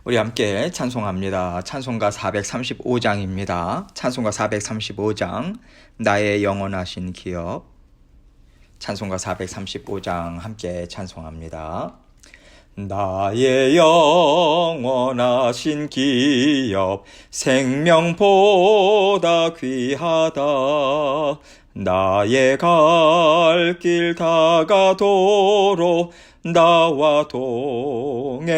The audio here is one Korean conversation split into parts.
우리 함께 찬송합니다. 찬송가 435장입니다. 찬송가 435장 나의 영원하신 기업. 찬송가 435장 함께 찬송합니다. 나의 영원하신 기업 생명보다 귀하다. 나의 갈 길 다가도록 나와 동행하소서.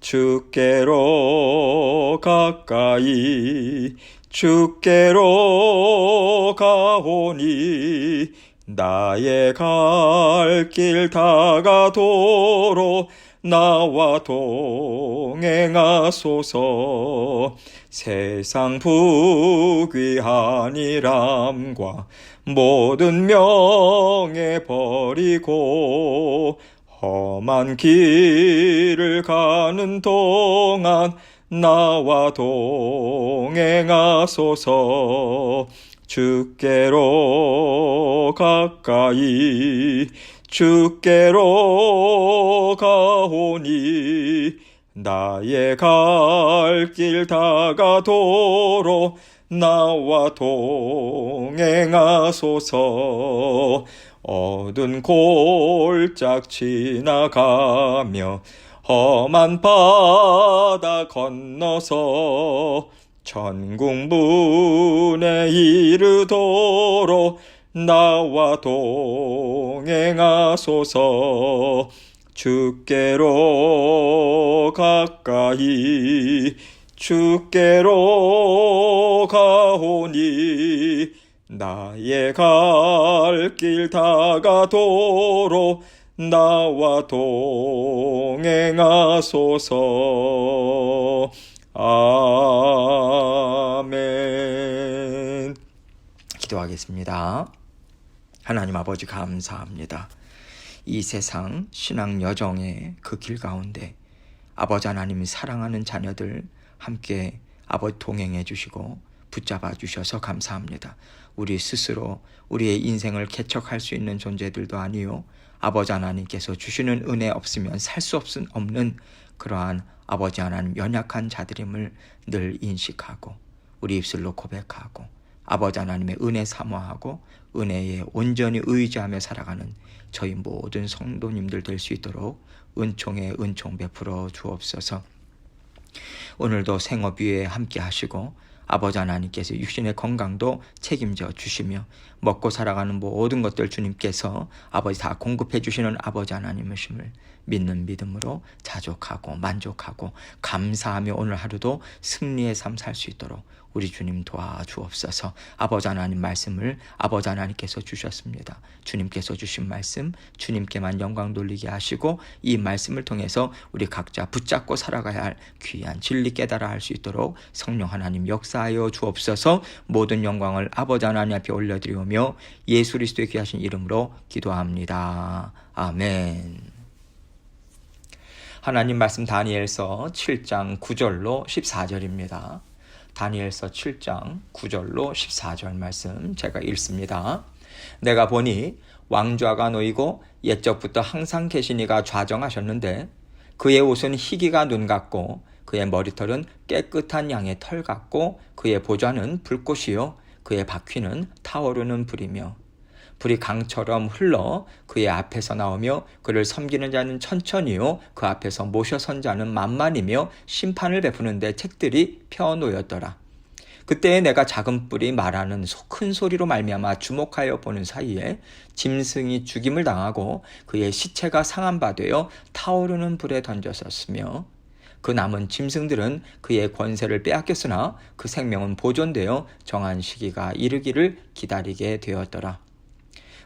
주께로 가까이 주께로 가오니 나의 갈 길 다가도록 나와 동행하소서. 세상 부귀한 일함과 모든 명예 버리고 험한 길을 가는 동안 나와 동행하소서. 주께로 가까이 주께로 가오니 나의 갈 길 다가도록 나와 동행하소서. 어두운 골짝 지나가며 험한 바다 건너서 천국문에 이르도록 나와 동행하소서. 주께로 가까이 주께로 가오니 나의 갈 길 다가도록 나와 동행하소서. 아멘. 기도하겠습니다. 하나님 아버지 감사합니다. 이 세상 신앙 여정의 그 길 가운데 아버지 하나님이 사랑하는 자녀들 함께 아버지 동행해 주시고 붙잡아 주셔서 감사합니다. 우리 스스로 우리의 인생을 개척할 수 있는 존재들도 아니요, 아버지 하나님께서 주시는 은혜 없으면 살 수 없는 그러한 아버지 하나님 연약한 자들임을 늘 인식하고 우리 입술로 고백하고 아버지 하나님의 은혜 사모하고 은혜에 온전히 의지하며 살아가는 저희 모든 성도님들 될 수 있도록 은총에 은총 베풀어 주옵소서. 오늘도 생업 위에 함께 하시고 아버지 하나님께서 육신의 건강도 책임져 주시며 먹고 살아가는 모든 것들 주님께서 아버지 다 공급해 주시는 아버지 하나님이심을 믿는 믿음으로 자족하고 만족하고 감사하며 오늘 하루도 승리의 삶 살 수 있도록 우리 주님 도와주옵소서. 아버지 하나님 말씀을 아버지 하나님께서 주셨습니다. 주님께서 주신 말씀 주님께만 영광 돌리게 하시고 이 말씀을 통해서 우리 각자 붙잡고 살아가야 할 귀한 진리 깨달아 할 수 있도록 성령 하나님 역사하여 주옵소서. 모든 영광을 아버지 하나님 앞에 올려드리오며 예수 그리스도의 귀하신 이름으로 기도합니다. 아멘. 하나님 말씀 다니엘서 7장 9절로 14절입니다. 다니엘서 7장 9절로 14절 말씀 제가 읽습니다. 내가 보니 왕좌가 놓이고 옛적부터 항상 계시니가 좌정하셨는데 그의 옷은 희기가 눈 같고 그의 머리털은 깨끗한 양의 털 같고 그의 보좌는 불꽃이요 그의 바퀴는 타오르는 불이며 불이 강처럼 흘러 그의 앞에서 나오며 그를 섬기는 자는 천천히요 그 앞에서 모셔 선 자는 만만이며 심판을 베푸는데 책들이 펴놓였더라. 그때 내가 작은 뿔이 말하는 큰 소리로 말미암아 주목하여 보는 사이에 짐승이 죽임을 당하고 그의 시체가 상한 바 되어 타오르는 불에 던졌었으며 그 남은 짐승들은 그의 권세를 빼앗겼으나 그 생명은 보존되어 정한 시기가 이르기를 기다리게 되었더라.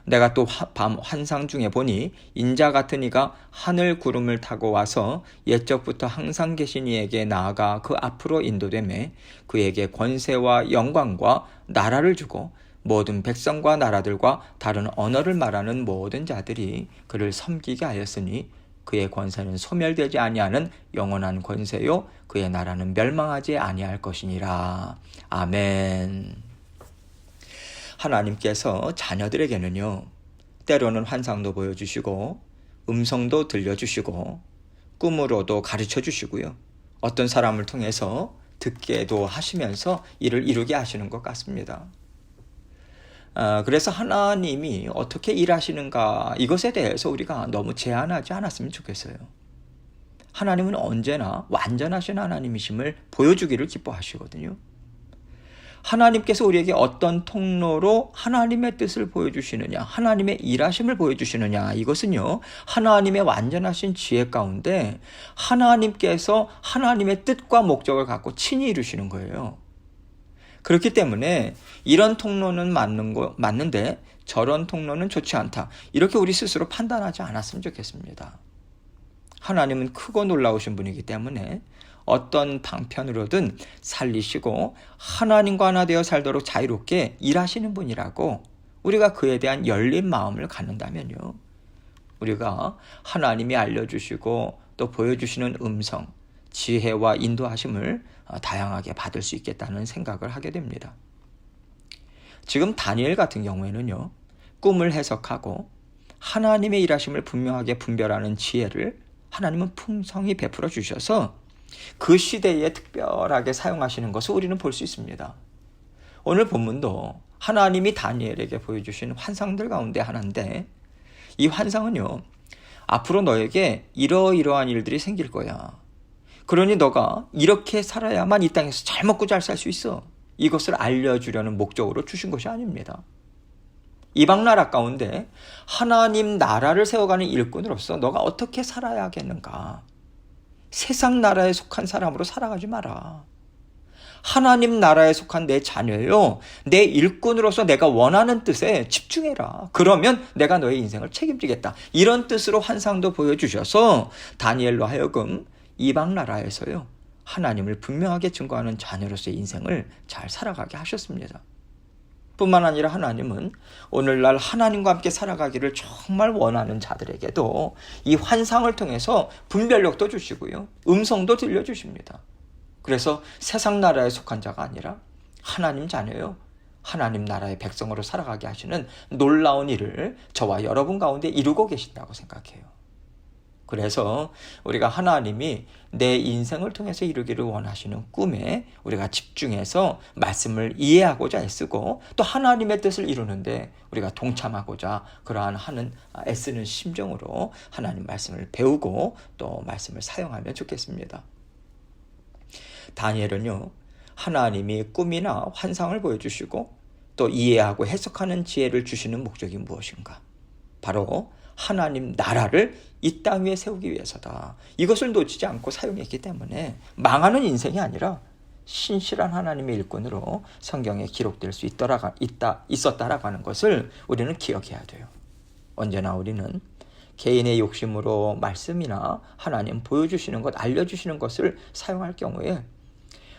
내가 또 밤 환상 중에 보니 인자 같은 이가 하늘 구름을 타고 와서 옛적부터 항상 계신 이에게 나아가 그 앞으로 인도되매 그에게 권세와 영광과 나라를 주고 모든 백성과 나라들과 다른 언어를 말하는 모든 자들이 그를 섬기게 하였으니 그의 권세는 소멸되지 아니하는 영원한 권세요 그의 나라는 멸망하지 아니할 것이니라. 아멘. 하나님께서 자녀들에게는요, 때로는 환상도 보여주시고 음성도 들려주시고 꿈으로도 가르쳐 주시고요. 어떤 사람을 통해서 듣게도 하시면서 이를 이루게 하시는 것 같습니다. 그래서 하나님이 어떻게 일하시는가 이것에 대해서 우리가 너무 제한하지 않았으면 좋겠어요. 하나님은 언제나 완전하신 하나님이심을 보여주기를 기뻐하시거든요. 하나님께서 우리에게 어떤 통로로 하나님의 뜻을 보여주시느냐, 하나님의 일하심을 보여주시느냐, 이것은요, 하나님의 완전하신 지혜 가운데 하나님께서 하나님의 뜻과 목적을 갖고 친히 이루시는 거예요. 그렇기 때문에 이런 통로는 맞는데 저런 통로는 좋지 않다. 이렇게 우리 스스로 판단하지 않았으면 좋겠습니다. 하나님은 크고 놀라우신 분이기 때문에 어떤 방편으로든 살리시고 하나님과 하나 되어 살도록 자유롭게 일하시는 분이라고 우리가 그에 대한 열린 마음을 갖는다면요. 우리가 하나님이 알려주시고 또 보여주시는 음성, 지혜와 인도하심을 다양하게 받을 수 있겠다는 생각을 하게 됩니다. 지금 다니엘 같은 경우에는요. 꿈을 해석하고 하나님의 일하심을 분명하게 분별하는 지혜를 하나님은 풍성히 베풀어 주셔서 그 시대에 특별하게 사용하시는 것을 우리는 볼 수 있습니다. 오늘 본문도 하나님이 다니엘에게 보여주신 환상들 가운데 하나인데 이 환상은요. 앞으로 너에게 이러이러한 일들이 생길 거야. 그러니 너가 이렇게 살아야만 이 땅에서 잘 먹고 잘 살 수 있어. 이것을 알려주려는 목적으로 주신 것이 아닙니다. 이방 나라 가운데 하나님 나라를 세워가는 일꾼으로서 너가 어떻게 살아야겠는가. 세상 나라에 속한 사람으로 살아가지 마라. 하나님 나라에 속한 내 자녀요. 내 일꾼으로서 내가 원하는 뜻에 집중해라. 그러면 내가 너의 인생을 책임지겠다. 이런 뜻으로 환상도 보여주셔서 다니엘로 하여금 이방 나라에서요. 하나님을 분명하게 증거하는 자녀로서의 인생을 잘 살아가게 하셨습니다. 뿐만 아니라 하나님은 오늘날 하나님과 함께 살아가기를 정말 원하는 자들에게도 이 환상을 통해서 분별력도 주시고요. 음성도 들려주십니다. 그래서 세상 나라에 속한 자가 아니라 하나님 자녀요. 하나님 나라의 백성으로 살아가게 하시는 놀라운 일을 저와 여러분 가운데 이루고 계신다고 생각해요. 그래서 우리가 하나님이 내 인생을 통해서 이루기를 원하시는 꿈에 우리가 집중해서 말씀을 이해하고자 애쓰고 또 하나님의 뜻을 이루는데 우리가 동참하고자 그러한 애쓰는 심정으로 하나님 말씀을 배우고 또 말씀을 사용하면 좋겠습니다. 다니엘은요. 하나님이 꿈이나 환상을 보여주시고 또 이해하고 해석하는 지혜를 주시는 목적이 무엇인가? 바로 하나님 나라를 이 땅 위에 세우기 위해서다. 이것을 놓치지 않고 사용했기 때문에 망하는 인생이 아니라 신실한 하나님의 일꾼으로 성경에 기록될 수 있었다라고 하는 것을 우리는 기억해야 돼요. 언제나 우리는 개인의 욕심으로 말씀이나 하나님 보여주시는 것, 알려주시는 것을 사용할 경우에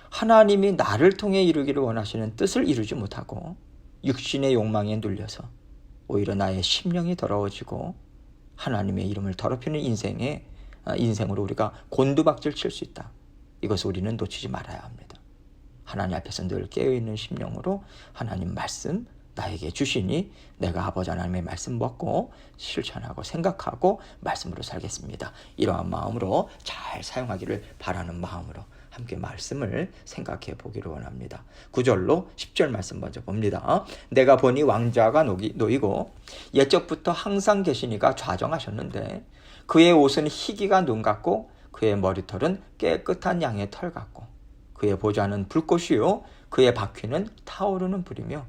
하나님이 나를 통해 이루기를 원하시는 뜻을 이루지 못하고 육신의 욕망에 눌려서 오히려 나의 심령이 더러워지고 하나님의 이름을 더럽히는 인생으로 우리가 곤두박질 칠 수 있다. 이것을 우리는 놓치지 말아야 합니다. 하나님 앞에서 늘 깨어있는 심령으로 하나님 말씀 나에게 주시니 내가 아버지 하나님의 말씀 먹고 실천하고 생각하고 말씀으로 살겠습니다. 이러한 마음으로 잘 사용하기를 바라는 마음으로 함께 말씀을 생각해 보기를 원합니다. 9절로 10절 말씀 먼저 봅니다. 내가 보니 왕자가 놓이고 옛적부터 항상 계시니가 좌정하셨는데 그의 옷은 희기가 눈 같고 그의 머리털은 깨끗한 양의 털 같고 그의 보좌는 불꽃이요 그의 바퀴는 타오르는 불이며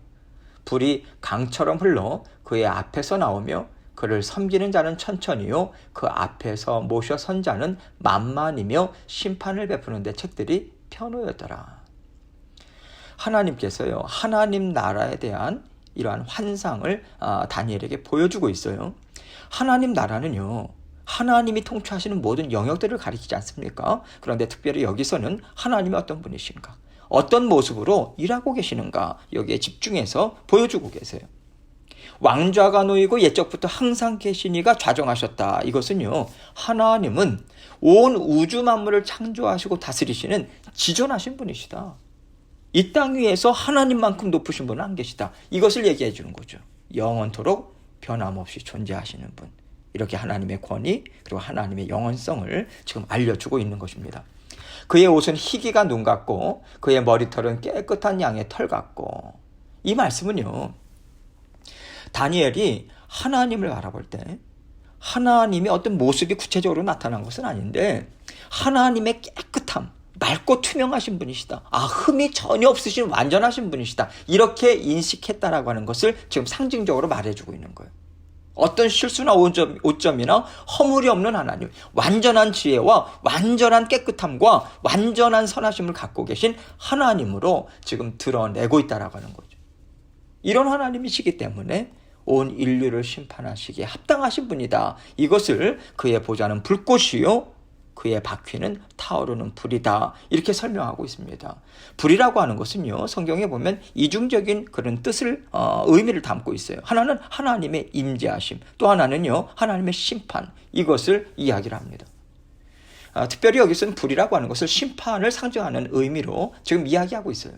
불이 강처럼 흘러 그의 앞에서 나오며 그를 섬기는 자는 천천히요 그 앞에서 모셔 선 자는 만만이며 심판을 베푸는 데 책들이 펴놓였더라. 하나님께서요 하나님 나라에 대한 이러한 환상을 다니엘에게 보여주고 있어요. 하나님 나라는요 하나님이 통치하시는 모든 영역들을 가리키지 않습니까? 그런데 특별히 여기서는 하나님이 어떤 분이신가, 어떤 모습으로 일하고 계시는가 여기에 집중해서 보여주고 계세요. 왕좌가 놓이고 옛적부터 항상 계시니가 좌정하셨다. 이것은요 하나님은 온 우주 만물을 창조하시고 다스리시는 지존하신 분이시다. 이 땅 위에서 하나님만큼 높으신 분은 안 계시다. 이것을 얘기해 주는 거죠. 영원토록 변함없이 존재하시는 분. 이렇게 하나님의 권위 그리고 하나님의 영원성을 지금 알려주고 있는 것입니다. 그의 옷은 희기가 눈 같고 그의 머리털은 깨끗한 양의 털 같고. 이 말씀은요, 다니엘이 하나님을 바라볼 때 하나님의 어떤 모습이 구체적으로 나타난 것은 아닌데 하나님의 깨끗함, 맑고 투명하신 분이시다. 흠이 전혀 없으신 완전하신 분이시다. 이렇게 인식했다라고 하는 것을 지금 상징적으로 말해주고 있는 거예요. 어떤 실수나 오점이나 허물이 없는 하나님, 완전한 지혜와 완전한 깨끗함과 완전한 선하심을 갖고 계신 하나님으로 지금 드러내고 있다라고 하는 거죠. 이런 하나님이시기 때문에 온 인류를 심판하시기에 합당하신 분이다. 이것을 그의 보좌는 불꽃이요 그의 바퀴는 타오르는 불이다. 이렇게 설명하고 있습니다. 불이라고 하는 것은요, 성경에 보면 이중적인 그런 뜻을 의미를 담고 있어요. 하나는 하나님의 임재하심, 또 하나는요 하나님의 심판, 이것을 이야기를 합니다. 특별히 여기서는 불이라고 하는 것을 심판을 상징하는 의미로 지금 이야기하고 있어요.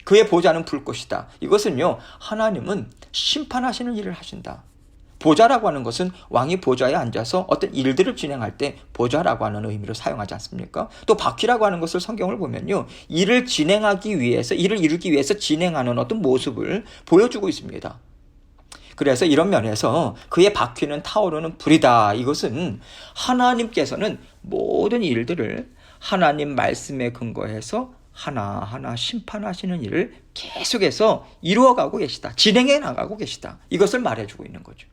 그의 보좌는 불꽃이다. 이것은요, 하나님은 심판하시는 일을 하신다. 보좌라고 하는 것은 왕이 보좌에 앉아서 어떤 일들을 진행할 때 보좌라고 하는 의미로 사용하지 않습니까? 또 바퀴라고 하는 것을 성경을 보면요, 일을 진행하기 위해서, 일을 이루기 위해서 진행하는 어떤 모습을 보여주고 있습니다. 그래서 이런 면에서 그의 바퀴는 타오르는 불이다. 이것은 하나님께서는 모든 일들을 하나님 말씀에 근거해서 하나하나 심판하시는 일을 계속해서 이루어가고 계시다. 진행해 나가고 계시다. 이것을 말해주고 있는 거죠.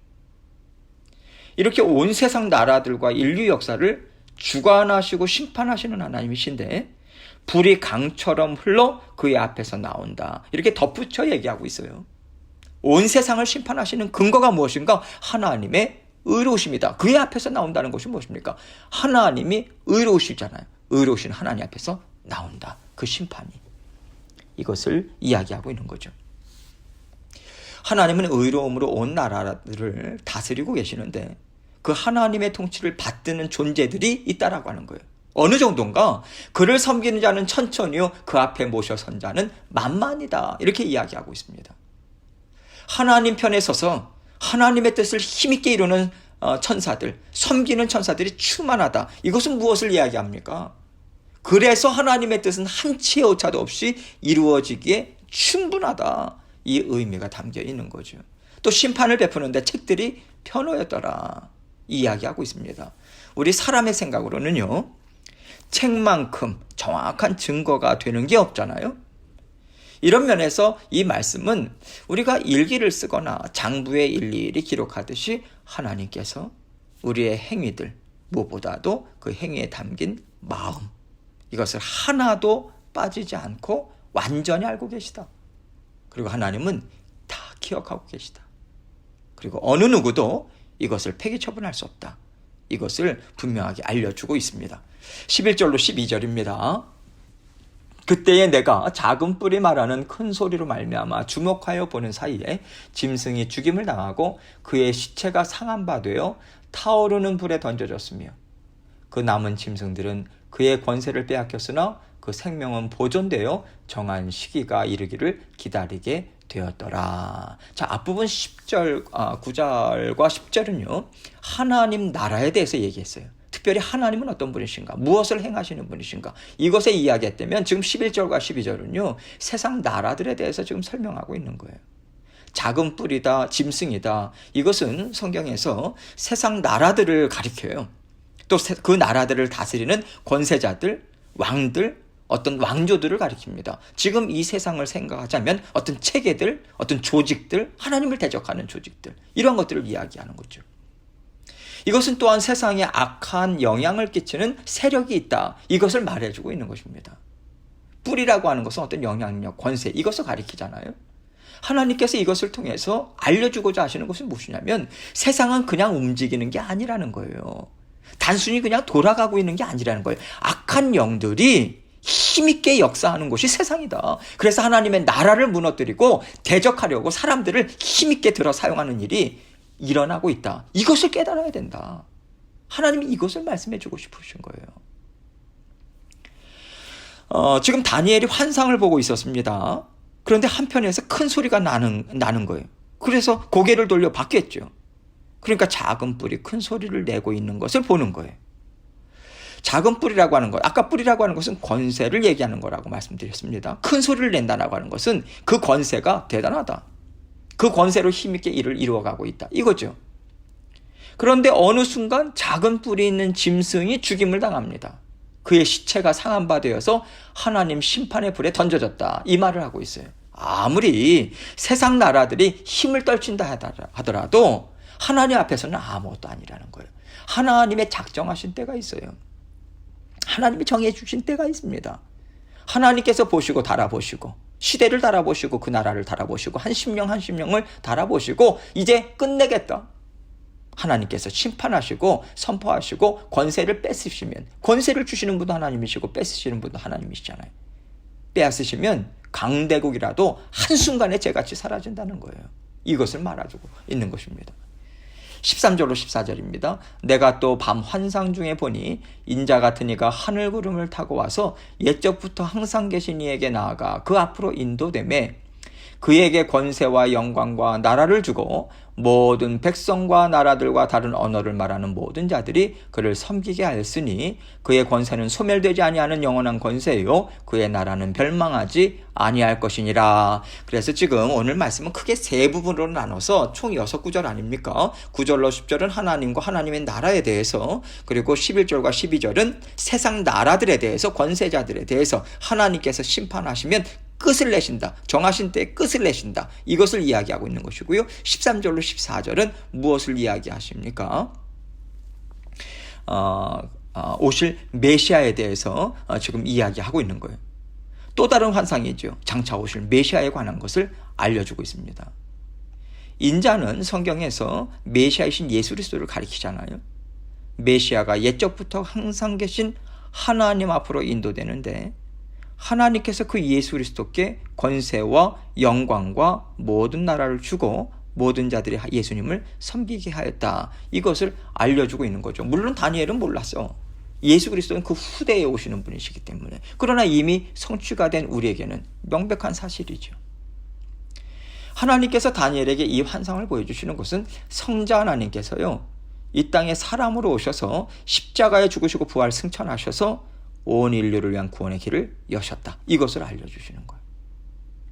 이렇게 온 세상 나라들과 인류 역사를 주관하시고 심판하시는 하나님이신데 불이 강처럼 흘러 그의 앞에서 나온다. 이렇게 덧붙여 얘기하고 있어요. 온 세상을 심판하시는 근거가 무엇인가? 하나님의 의로우심이다. 그의 앞에서 나온다는 것이 무엇입니까? 하나님이 의로우시잖아요. 의로우신 하나님 앞에서 나온다. 그 심판이. 이것을 이야기하고 있는 거죠. 하나님은 의로움으로 온 나라들을 다스리고 계시는데 그 하나님의 통치를 받드는 존재들이 있다라고 하는 거예요. 어느 정도인가? 그를 섬기는 자는 천천히요, 그 앞에 모셔 선 자는 만만이다. 이렇게 이야기하고 있습니다. 하나님 편에 서서 하나님의 뜻을 힘있게 이루는 천사들, 섬기는 천사들이 충만하다. 이것은 무엇을 이야기합니까? 그래서 하나님의 뜻은 한치의 오차도 없이 이루어지기에 충분하다. 이 의미가 담겨 있는 거죠. 또 심판을 베푸는데 책들이 편호였더라. 이야기하고 있습니다. 우리 사람의 생각으로는요, 책만큼 정확한 증거가 되는 게 없잖아요. 이런 면에서 이 말씀은 우리가 일기를 쓰거나 장부에 일일이 기록하듯이 하나님께서 우리의 행위들, 무엇보다도 그 행위에 담긴 마음, 이것을 하나도 빠지지 않고 완전히 알고 계시다. 그리고 하나님은 다 기억하고 계시다. 그리고 어느 누구도 이것을 폐기 처분할 수 없다. 이것을 분명하게 알려주고 있습니다. 11절로 12절입니다. 그때에 내가 작은 뿔이 말하는 큰 소리로 말미암아 주목하여 보는 사이에 짐승이 죽임을 당하고 그의 시체가 상한 바 되어 타오르는 불에 던져졌으며 그 남은 짐승들은 그의 권세를 빼앗겼으나 그 생명은 보존되어 정한 시기가 이르기를 기다리게 되었더라. 자, 앞부분 9절과 10절은요, 하나님 나라에 대해서 얘기했어요. 특별히 하나님은 어떤 분이신가? 무엇을 행하시는 분이신가? 이것에 이야기했다면 지금 11절과 12절은요, 세상 나라들에 대해서 지금 설명하고 있는 거예요. 작은 뿔이다, 짐승이다. 이것은 성경에서 세상 나라들을 가리켜요. 또 그 나라들을 다스리는 권세자들, 왕들, 어떤 왕조들을 가리킵니다. 지금 이 세상을 생각하자면 어떤 체계들, 어떤 조직들, 하나님을 대적하는 조직들, 이런 것들을 이야기하는 거죠. 이것은 또한 세상에 악한 영향을 끼치는 세력이 있다. 이것을 말해주고 있는 것입니다. 뿔이라고 하는 것은 어떤 영향력, 권세, 이것을 가리키잖아요. 하나님께서 이것을 통해서 알려주고자 하시는 것은 무엇이냐면 세상은 그냥 움직이는 게 아니라는 거예요. 단순히 그냥 돌아가고 있는 게 아니라는 거예요. 악한 영들이 힘있게 역사하는 곳이 세상이다. 그래서 하나님의 나라를 무너뜨리고 대적하려고 사람들을 힘있게 들어 사용하는 일이 일어나고 있다. 이것을 깨달아야 된다. 하나님이 이것을 말씀해 주고 싶으신 거예요. 지금 다니엘이 환상을 보고 있었습니다. 그런데 한편에서 큰 소리가 나는 거예요. 그래서 고개를 돌려 봤겠죠. 그러니까 작은 뿔이 큰 소리를 내고 있는 것을 보는 거예요. 작은 뿔이라고 하는 것, 아까 뿔이라고 하는 것은 권세를 얘기하는 거라고 말씀드렸습니다. 큰 소리를 낸다라고 하는 것은 그 권세가 대단하다. 그 권세로 힘있게 일을 이루어가고 있다. 이거죠. 그런데 어느 순간 작은 뿔이 있는 짐승이 죽임을 당합니다. 그의 시체가 상한 바 되어서 하나님 심판의 불에 던져졌다. 이 말을 하고 있어요. 아무리 세상 나라들이 힘을 떨친다 하더라도 하나님 앞에서는 아무것도 아니라는 거예요. 하나님의 작정하신 때가 있어요. 하나님이 정해 주신 때가 있습니다. 하나님께서 보시고 달아보시고 시대를 달아보시고 그 나라를 달아보시고 한 심령 한 심령을 달아보시고 이제 끝내겠다. 하나님께서 심판하시고 선포하시고 권세를 뺏으시면, 권세를 주시는 분도 하나님이시고 뺏으시는 분도 하나님이시잖아요. 빼앗으시면 강대국이라도 한순간에 죄같이 사라진다는 거예요. 이것을 말해주고 있는 것입니다. 13절로 14절입니다. 내가 또 밤 환상 중에 보니 인자 같은 이가 하늘 구름을 타고 와서 옛적부터 항상 계신 이에게 나아가 그 앞으로 인도되매 그에게 권세와 영광과 나라를 주고 모든 백성과 나라들과 다른 언어를 말하는 모든 자들이 그를 섬기게 하였으니 그의 권세는 소멸되지 아니하는 영원한 권세요 그의 나라는 멸망하지 아니할 것이니라. 그래서 지금 오늘 말씀은 크게 세 부분으로 나눠서 총 6구절 아닙니까? 9절로 10절은 하나님과 하나님의 나라에 대해서, 그리고 11절과 12절은 세상 나라들에 대해서, 권세자들에 대해서 하나님께서 심판하시면 끝을 내신다. 정하신 때에 끝을 내신다. 이것을 이야기하고 있는 것이고요. 13절로 14절은 무엇을 이야기하십니까? 오실 메시아에 대해서 지금 이야기하고 있는 거예요. 또 다른 환상이죠. 장차 오실 메시아에 관한 것을 알려주고 있습니다. 인자는 성경에서 메시아이신 예수 그리스도를 가리키잖아요. 메시아가 옛적부터 항상 계신 하나님 앞으로 인도되는데 하나님께서 그 예수 그리스도께 권세와 영광과 모든 나라를 주고 모든 자들이 예수님을 섬기게 하였다. 이것을 알려주고 있는 거죠. 물론 다니엘은 몰랐어. 예수 그리스도는 그 후대에 오시는 분이시기 때문에. 그러나 이미 성취가 된 우리에게는 명백한 사실이죠. 하나님께서 다니엘에게 이 환상을 보여주시는 것은 성자 하나님께서요, 이 땅에 사람으로 오셔서 십자가에 죽으시고 부활 승천하셔서 온 인류를 위한 구원의 길을 여셨다. 이것을 알려주시는 거예요.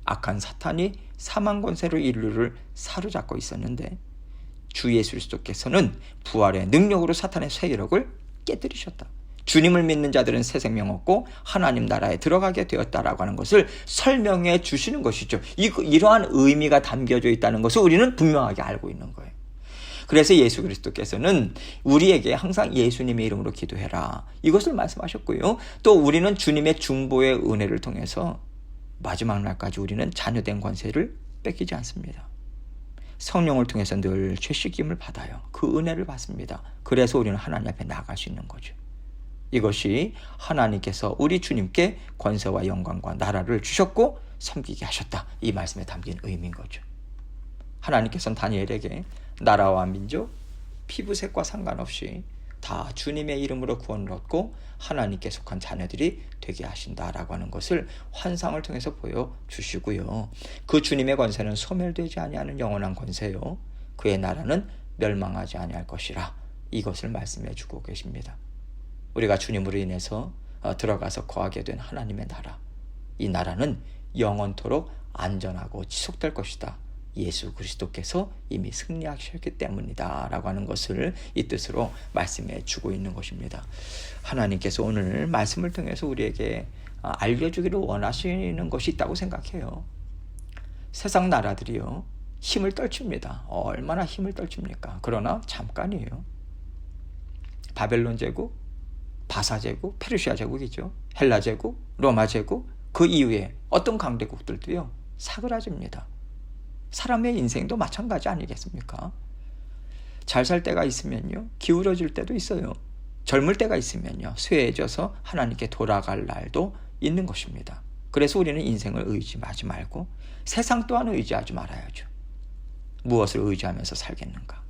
악한 사탄이 사망 권세로 인류를 사로잡고 있었는데 주 예수 그리스도께서는 부활의 능력으로 사탄의 세력을 깨뜨리셨다. 주님을 믿는 자들은 새 생명 얻고 하나님 나라에 들어가게 되었다라고 하는 것을 설명해 주시는 것이죠. 이러한 의미가 담겨져 있다는 것을 우리는 분명하게 알고 있는 거예요. 그래서 예수 그리스도께서는 우리에게 항상 예수님의 이름으로 기도해라. 이것을 말씀하셨고요. 또 우리는 주님의 중보의 은혜를 통해서 마지막 날까지 우리는 자녀된 권세를 뺏기지 않습니다. 성령을 통해서 늘 죄씻김을 받아요. 그 은혜를 받습니다. 그래서 우리는 하나님 앞에 나아갈 수 있는 거죠. 이것이 하나님께서 우리 주님께 권세와 영광과 나라를 주셨고 섬기게 하셨다. 이 말씀에 담긴 의미인 거죠. 하나님께서는 다니엘에게 나라와 민족, 피부색과 상관없이 다 주님의 이름으로 구원을 얻고 하나님께 속한 자녀들이 되게 하신다라고 하는 것을 환상을 통해서 보여주시고요. 그 주님의 권세는 소멸되지 아니하는 영원한 권세요. 그의 나라는 멸망하지 아니할 것이라. 이것을 말씀해 주고 계십니다. 우리가 주님으로 인해서 들어가서 거하게 된 하나님의 나라. 이 나라는 영원토록 안전하고 지속될 것이다. 예수 그리스도께서 이미 승리하셨기 때문이다 라고 하는 것을 이 뜻으로 말씀해 주고 있는 것입니다. 하나님께서 오늘 말씀을 통해서 우리에게 알려주기를 원하시는 것이 있다고 생각해요. 세상 나라들이요, 힘을 떨칩니다. 얼마나 힘을 떨칩니까? 그러나 잠깐이에요. 바벨론 제국, 바사 제국, 페르시아 제국이죠. 헬라 제국, 로마 제국, 그 이후에 어떤 강대국들도요 사그라집니다. 사람의 인생도 마찬가지 아니겠습니까? 잘 살 때가 있으면요 기울어질 때도 있어요. 젊을 때가 있으면요 쇠해져서 하나님께 돌아갈 날도 있는 것입니다. 그래서 우리는 인생을 의지하지 말고 세상 또한 의지하지 말아야죠. 무엇을 의지하면서 살겠는가?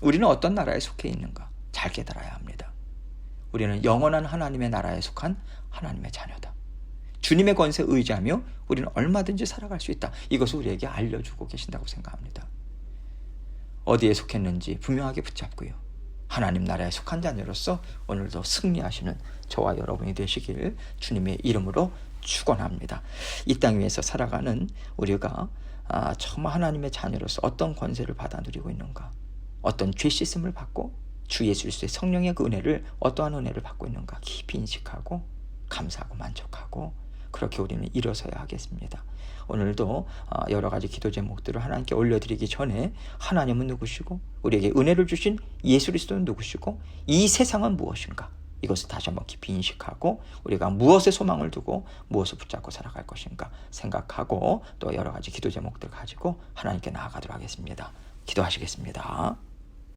우리는 어떤 나라에 속해 있는가? 잘 깨달아야 합니다. 우리는 영원한 하나님의 나라에 속한 하나님의 자녀다. 주님의 권세에 의지하며 우리는 얼마든지 살아갈 수 있다. 이것을 우리에게 알려주고 계신다고 생각합니다. 어디에 속했는지 분명하게 붙잡고요. 하나님 나라에 속한 자녀로서 오늘도 승리하시는 저와 여러분이 되시길 주님의 이름으로 축원합니다. 이 땅 위에서 살아가는 우리가 정말 하나님의 자녀로서 어떤 권세를 받아 누리고 있는가, 어떤 죄 씻음을 받고 주 예수 그리스도의 성령의 그 은혜를 어떠한 은혜를 받고 있는가 깊이 인식하고 감사하고 만족하고 그렇게 우리는 일어서야 하겠습니다. 오늘도 여러 가지 기도 제목들을 하나님께 올려드리기 전에 하나님은 누구시고 우리에게 은혜를 주신 예수 그리스도는 누구시고 이 세상은 무엇인가, 이것을 다시 한번 깊이 인식하고 우리가 무엇에 소망을 두고 무엇을 붙잡고 살아갈 것인가 생각하고 또 여러 가지 기도 제목들 가지고 하나님께 나아가도록 하겠습니다. 기도하시겠습니다.